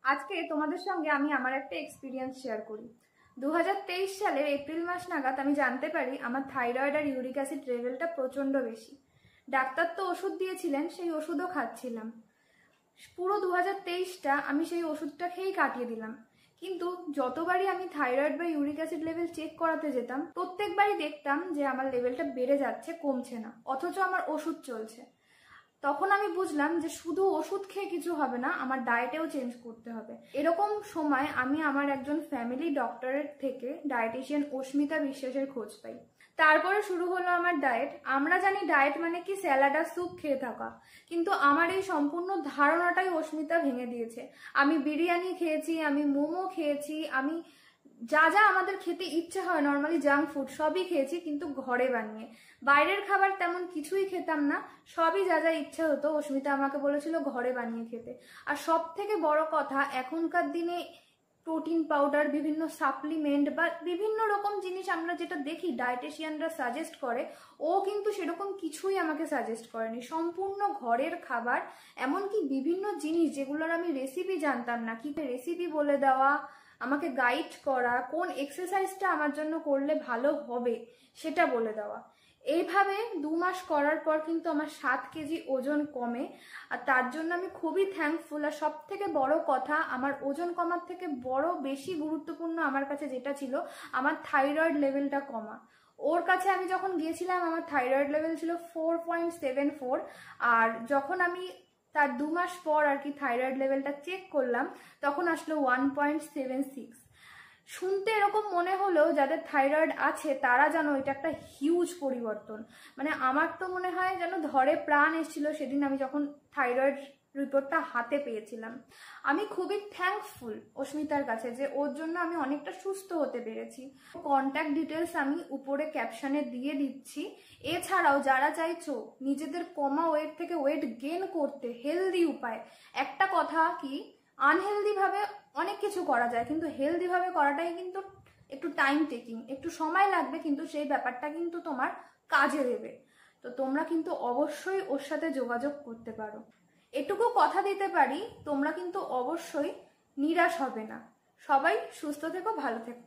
আজকে তোমাদের সঙ্গে আমি আমার একটা এক্সপিরিয়েন্স শেয়ার করি। 2023 সালের এপ্রিল মাস নাগাদ আমি জানতে পারি আমার থাইরয়েড আর ইউরিক অ্যাসিড লেভেলটা প্রচণ্ড বেশি। ডাক্তার তো ওষুধ দিয়েছিলেন, সেই ওষুধও খাচ্ছিলাম। পুরো 2023টা আমি সেই ওষুধটা খেয়েই কাটিয়ে দিলাম। কিন্তু যতবারই আমি থাইরয়েড বা ইউরিক অ্যাসিড লেভেল চেক করাতে যেতাম, প্রত্যেকবারই দেখতাম যে আমার লেভেলটা বেড়ে যাচ্ছে, কমছে না, অথচ আমার ওষুধ চলছে। তখন আমি বুঝলাম যে শুধু ওষুধ খেয়ে কিছু হবে না, আমার ডায়েটেও চেঞ্জ করতে হবে। এরকম সময় আমি আমার একজন ফ্যামিলি ডক্টরের থেকে ডায়েটিশিয়ান অস্মিতা বিশ্বাসের খোঁজ পাই। তারপরে শুরু হলো আমার ডায়েট। আমরা জানি ডায়েট মানে কি স্যালাড আর স্যুপ খেয়ে থাকা, কিন্তু আমার এই সম্পূর্ণ ধারণাটাই অস্মিতা ভেঙে দিয়েছে। আমি বিরিয়ানি খেয়েছি, আমি মোমো খেয়েছি, আমি যা যা আমাদের খেতে ইচ্ছে হয় নর্মালি জাঙ্ক ফুড সবই খেয়েছি, কিন্তু ঘরে বানিয়ে। বাইরের খাবার তেমন কিছুই খেতাম না, সবই যা যা ইচ্ছে হতো অস্মিতা আমাকে বলেছিল ঘরে বানিয়ে খেতে। আর সব থেকে বড় কথা, এখনকার দিনে প্রোটিন পাউডার, বিভিন্ন সাপ্লিমেন্ট বা বিভিন্ন রকম জিনিস আমরা যেটা দেখি ডায়েটিশিয়ানরা সাজেস্ট করে, ও কিন্তু সেরকম কিছুই আমাকে সাজেস্ট করেনি। সম্পূর্ণ ঘরের খাবার, এমনকি বিভিন্ন জিনিস যেগুলোর আমি রেসিপি জানতাম না, কি রেসিপি বলে দেওয়া, আমাকে গাইড করা, কোন এক্সারসাইজটা আমার জন্য করলে ভালো হবে সেটা বলে দেওয়া। এইভাবে 2 মাস করার পর কিন্তু আমার 7 কেজি ওজন কমে। আর তার জন্য আমি খুবই থ্যাঙ্কফুল। আর সব থেকে বড় কথা, আমার ওজন কমার থেকে বেশি গুরুত্বপূর্ণ আমার কাছে যেটা ছিল, আমার থাইরয়েড লেভেলটা কমা। ওর কাছে আমি যখন গিয়েছিলাম আমার থাইরয়েড লেভেল ছিল 4.74, আর যখন আমি তার 2 মাস পর আর কি থাইরয়েড লেভেলটা চেক করলাম, তখন আসলো 1.76। শুনতে এরকম মনে হলেও যাদের থাইরয়েড আছে তারা জানো এটা একটা হিউজ পরিবর্তন। মানে আমার তো মনে হয় যেন ধরে প্রাণ এসেছিল সেদিন আমি যখন থাইরয়েড রিপোর্টটা হাতে পেয়েছিলাম। আমি খুবই থ্যাঙ্কফুল অস্মিতার কাছে যে ওর জন্য আমি অনেকটা সুস্থ হতে পেরেছি। কন্ট্যাক্ট ডিটেলস আমি উপরে ক্যাপশনে দিয়ে দিচ্ছি। এছাড়াও যারা চাইছো নিজেদের কমা ওয়েট থেকে ওয়েট গেইন করতে হেলদি উপায়, একটা কথা কি, আনহেলদি ভাবে অনেক কিছু করা যায়, কিন্তু হেলদি ভাবে করাটাই কিন্তু একটু টাইম টেকিং, একটু সময় লাগবে, কিন্তু সেই ব্যাপারটা কিন্তু তোমার কাজে দেবে। তো তোমরা কিন্তু অবশ্যই ওর সাথে যোগাযোগ করতে পারো। এটুকু কথা দিতে পারি, তোমরা কিন্তু অবশ্যই নিরাশ হবে না। সবাই সুস্থ থেকো, ভালো থেকো।